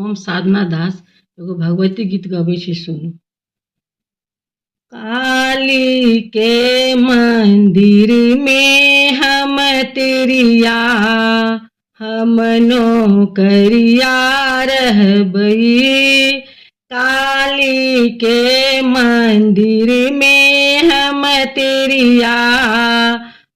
हम साधना दास एगो भगवती गीत गबै छी, सुनू। काली के मंदिर में हम तेरिया हम नौकरिया रहबई। काली के मंदिर में हम तेरिया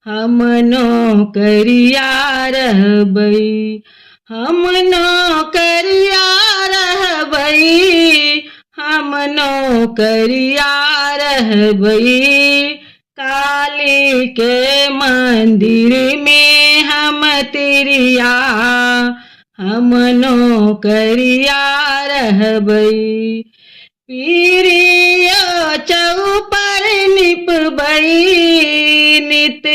हम नौकरिया रहबई। हम नौकरिया रहबई, हम नौकरिया रहबई। काली के मंदिर में हम तेरिया हम नौकरिया रहबई। पीरिया चौपर निपबई, नित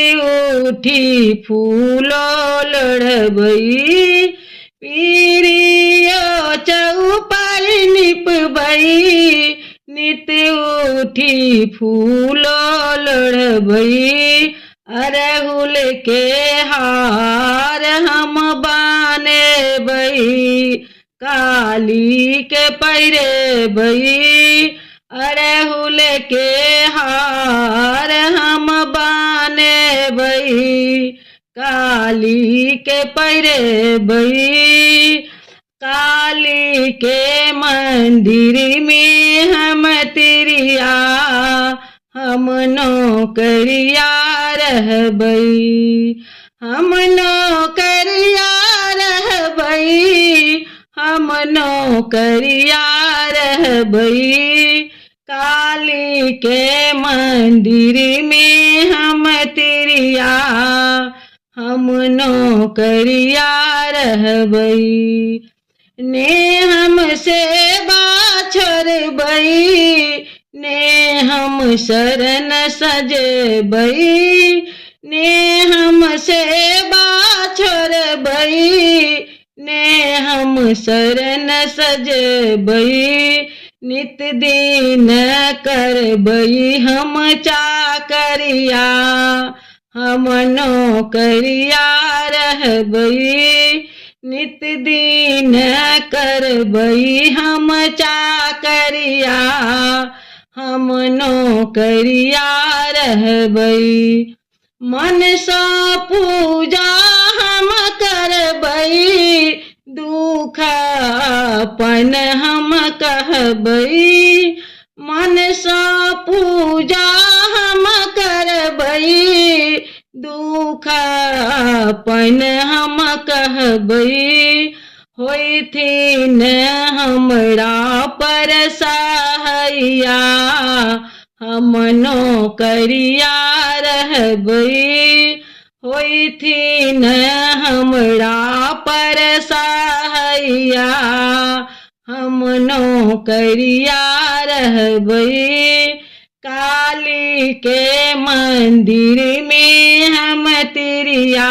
उठी फूलो लड़बई। पीरिया चौपर निपबई, नित उठी फूलो लड़बई। अरहुल के हार हम बानेबई, काली के पैरेबई। अरहुल के हार हम बानेबई, काली के पैरेबई। काली के मंदिर में हम तेरिया हम नौकरिया रहबई। हम नौकरिया रहबई, हम नौकरिया रहबई। काली के मंदिर में हम तेरिया हम नौकरिया रहबई। ने हमसे बाछरबई, ने हम शरण सजेबई। ने हमसे बाछरबई, ने हम शरण सजेबई। नित दिन करबई हम चाकरिया हम नौकरिया रहबई। नित दिन करबई हम चाकरिया हम नौकरिया रहबई। मन सा पूजा हम करबई, दुख अपन हम कहबई। मन सा पूजा हम करबई, दुख अपन हम कहबई। होइथिन हमरा पर सहाइया हम नौकरिया रहबई। होइथिन हमरा पर सहाइया हम नौकरिया रहबई। काली के मंदिर में हम तेरिया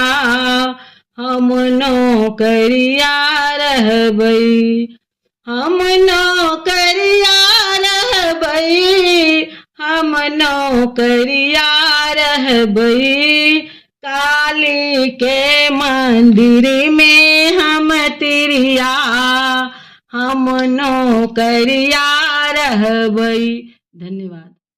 हम नौकरिया रहबई। हम नौकरिया रहबई, हम नौकरिया रहबई। काली के मंदिर में हम तेरिया हम नौकरिया रहबई। धन्यवाद।